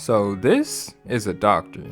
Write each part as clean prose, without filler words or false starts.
So this is a doctor.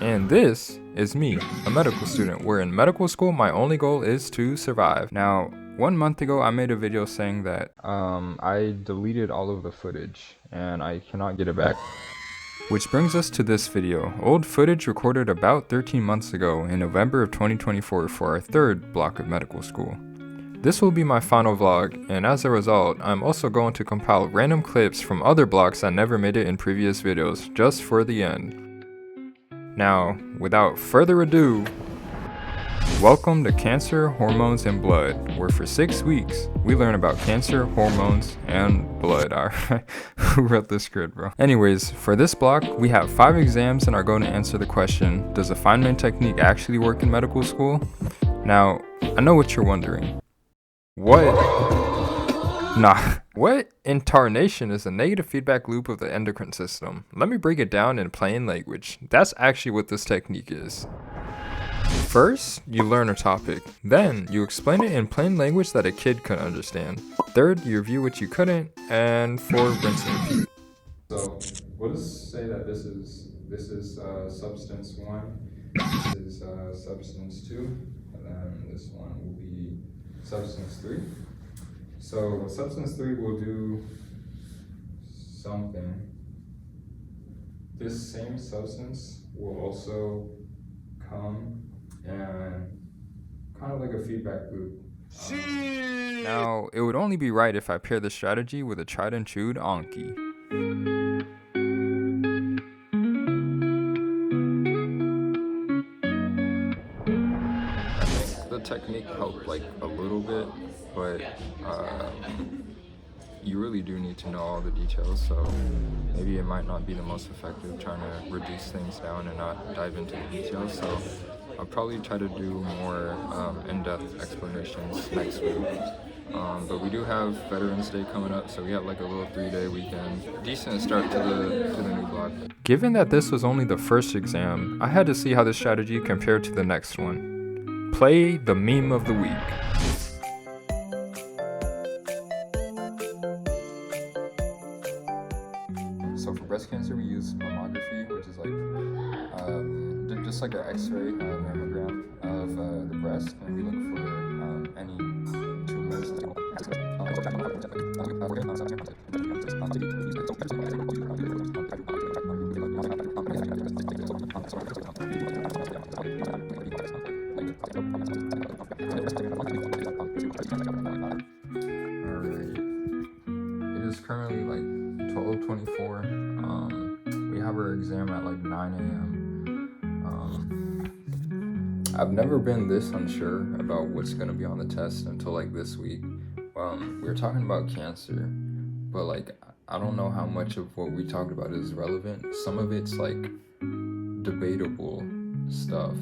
And this is me, a medical student, where in medical school my only goal is to survive. Now, 1 month ago I made a video saying that I deleted all of the footage and I cannot get it back. Which brings us to this video, old footage recorded about 13 months ago in November of 2024 for our third block of medical school. This will be my final vlog, and as a result, I'm also going to compile random clips from other blocks that never made it in previous videos, just for the end. Now, without further ado, welcome to Cancer, Hormones, and Blood, where for 6 weeks, we learn about cancer, hormones, and blood. Who wrote this script, bro? Anyways, for this block, we have 5 exams and are going to answer the question, does the Feynman Technique actually work in medical school? Now, I know what you're wondering. What in tarnation is a negative feedback loop of the endocrine system? Let me break it down in plain language. That's actually what this technique is. First, you learn a topic. Then, you explain it in plain language that a kid could understand. Third, you review what you couldn't. And 4, rinse and repeat. So, we'll just say that this is substance 1, this is substance 2, and then this one will be substance 3. So substance 3 will do something. This same substance will also come and kind of like a feedback loop. Now, it would only be right if I pair this strategy with a tried and true anki. The technique helped like a little bit, but you really do need to know all the details, so maybe it might not be the most effective trying to reduce things down and not dive into the details. So I'll probably try to do more in-depth explanations next week. But we do have Veterans Day coming up, so we have like a little 3-day weekend. Decent start to the new block. Given that this was only the first exam, I had to see how this strategy compared to the next one. Play the meme of the week. So for breast cancer, we use mammography, which is like just like an X-ray mammogram of the breast, and we look for any tumors. Alright, it is currently like 12:24. We have our exam at like 9 a.m. I've never been this unsure about what's gonna be on the test until like this week. We were talking about cancer, but like I don't know how much of what we talked about is relevant. Some of it's like debatable stuff.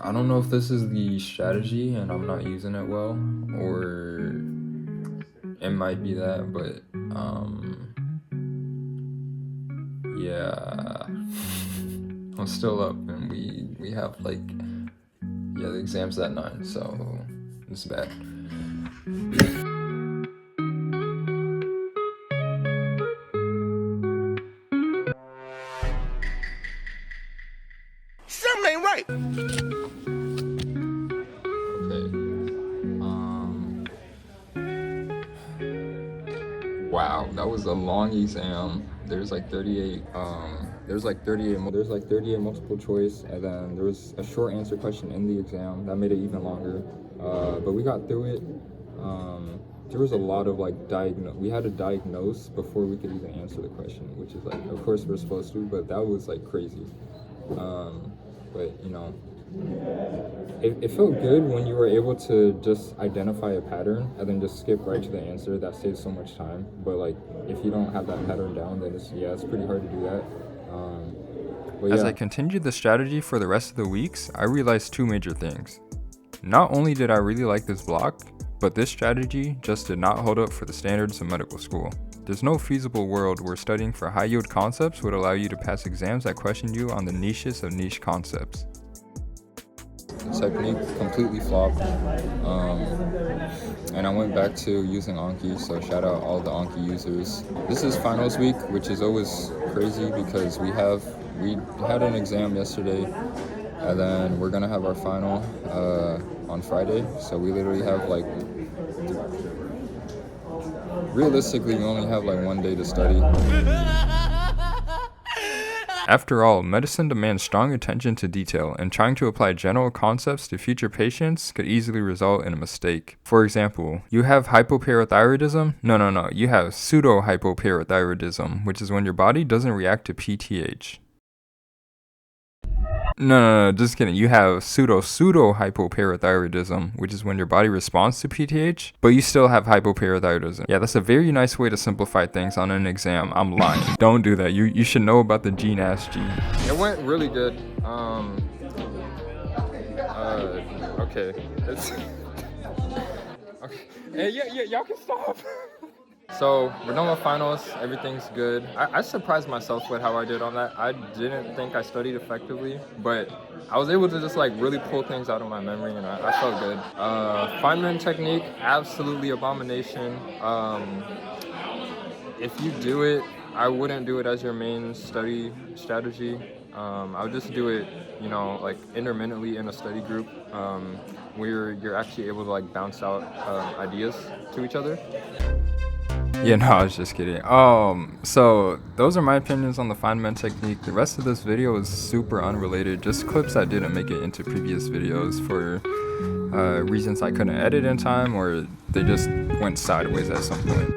I don't know if this is the strategy and I'm not using it well, or it might be that, but yeah, I'm still up, and we have like, yeah, the exam's at 9, so it's bad. Something ain't right. Wow, that was a long exam. There's like 38 multiple choice, and then there was a short answer question in the exam that made it even longer. But we got through it. There was a lot of like we had to diagnose before we could even answer the question, which is like, of course we're supposed to, but that was like crazy. But you know, it felt good when you were able to just identify a pattern and then just skip right to the answer. That saves so much time. But like, if you don't have that pattern down, then it's pretty hard to do that. As I continued the strategy for the rest of the weeks, I realized 2 major things. Not only did I really like this block, but this strategy just did not hold up for the standards of medical school. There's no feasible world where studying for high-yield concepts would allow you to pass exams that question you on the niches of niche concepts. technique completely flopped, and I went back to using Anki, so shout out all the Anki users. This is finals week, which is always crazy because we had an exam yesterday, and then we're gonna have our final on Friday, so we literally have like, realistically we only have like 1 day to study. After all, medicine demands strong attention to detail, and trying to apply general concepts to future patients could easily result in a mistake. For example, you have hypoparathyroidism? No, you have pseudo-hypoparathyroidism, which is when your body doesn't react to PTH. No, just kidding. You have pseudo-hypoparathyroidism, which is when your body responds to PTH, but you still have hypoparathyroidism. Yeah, that's a very nice way to simplify things on an exam. I'm lying. Don't do that. You should know about the GNAS gene. It went really good. Okay. Okay. Hey, yeah, y'all can stop. So we're done with finals, everything's good. I surprised myself with how I did on that. I didn't think I studied effectively, but I was able to just like really pull things out of my memory, and I felt good. Feynman Technique, absolutely abomination. If you do it, I wouldn't do it as your main study strategy. I would just do it, like intermittently in a study group, where you're actually able to like bounce out ideas to each other. Yeah, no, I was just kidding. So those are my opinions on the Feynman technique. The rest of this video is super unrelated, just clips that didn't make it into previous videos for reasons I couldn't edit in time, or they just went sideways at some point.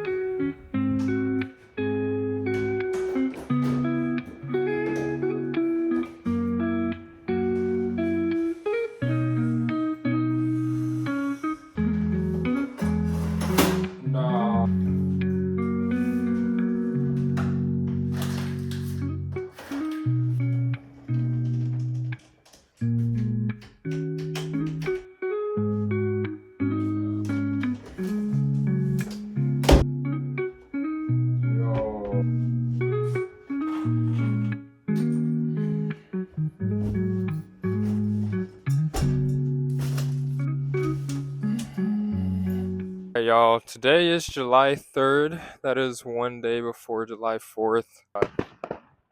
Hey y'all, today is July 3rd. That is 1 day before July 4th.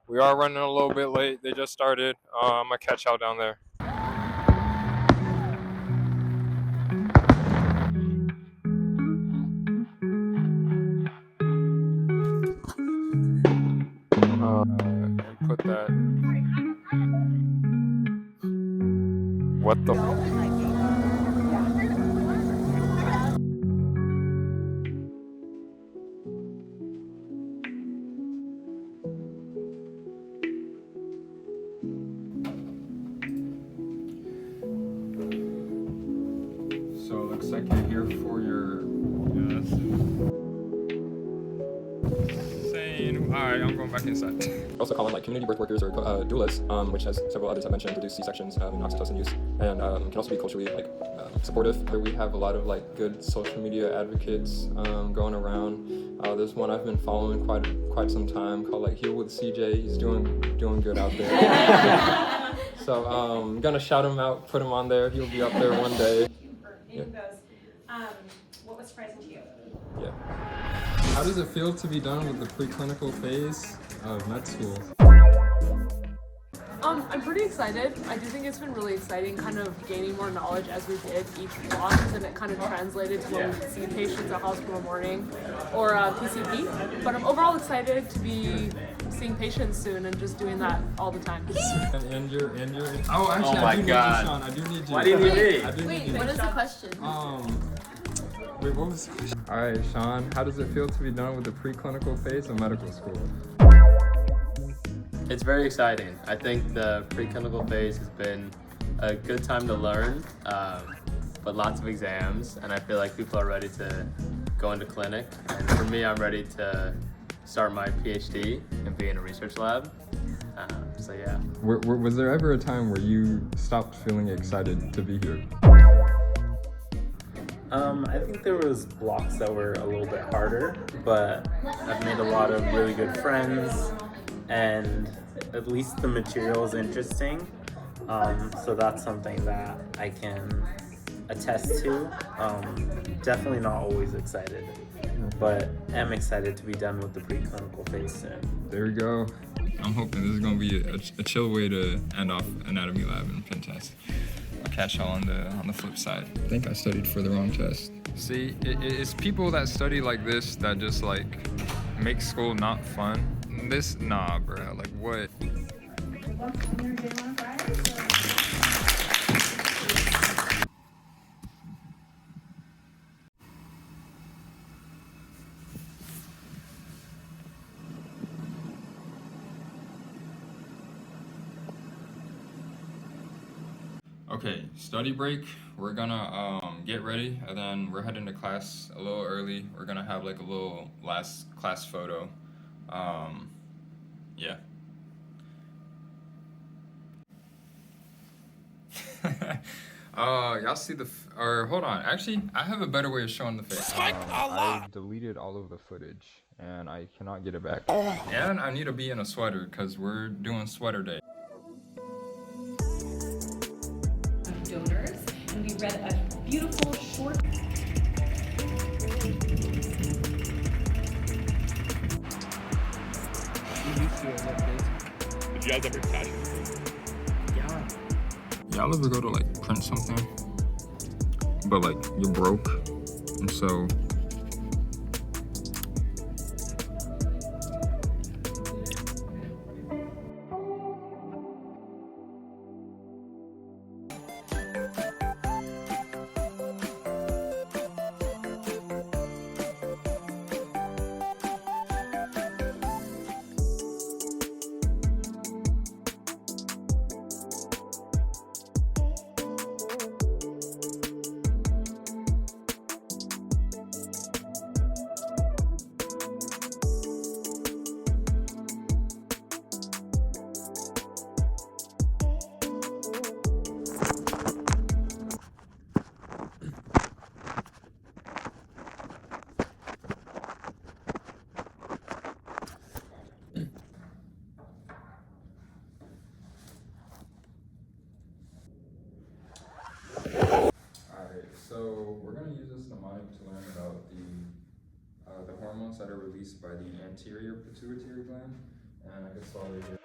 We are running a little bit late. They just started. I'm gonna catch y'all down there. Input that. What the So it looks like you're here for your Alright, I'm going back inside. Also call them like community birth workers or doulas, which as several others have mentioned, reduce C-sections and oxytocin use, and can also be culturally supportive. We have a lot of like good social media advocates going around. There's one I've been following quite some time called like HealWithCJ. He's doing good out there. So I'm gonna shout him out, put him on there. He'll be up there one day. Yeah. What was surprising to you? Yeah. How does it feel to be done with the preclinical phase of med school? I'm pretty excited. I do think it's been really exciting kind of gaining more knowledge as we did each block, and it kind of translated to when we see patients at hospital morning or PCP. But I'm overall excited to be seeing patients soon and just doing that all the time. And you're oh, actually, oh my I do God. need you, Sean. I do need you. Why do you need me? I do need you. What is the question? Wait, what was the question? Alright, Sean, how does it feel to be done with the preclinical phase of medical school? It's very exciting. I think the preclinical phase has been a good time to learn, but lots of exams, and I feel like people are ready to go into clinic. And for me, I'm ready to start my PhD and be in a research lab. So yeah. Was there ever a time where you stopped feeling excited to be here? I think there was blocks that were a little bit harder, but I've made a lot of really good friends, and at least the material is interesting. So that's something that I can attest to. Definitely not always excited, but am excited to be done with the preclinical phase soon. There we go. I'm hoping this is gonna be a chill way to end off anatomy lab and pen test. I'll catch y'all on the flip side. I think I studied for the wrong test. See, it's people that study like this that just like make school not fun. This, nah, bro. Like what? Okay, study break. We're gonna get ready, and then we're heading to class a little early. We're gonna have like a little last class photo. Yeah. Y'all see or hold on. Actually, I have a better way of showing the face. I deleted all of the footage, and I cannot get it back. And I need to be in a sweater because we're doing sweater day. Donors, and we read a beautiful short. Did you guys ever catch it? Yeah. Y'all ever go to like print something, but like you're broke, and so So we're going to use this mnemonic to learn about the hormones that are released by the anterior pituitary gland, and I can solve it here.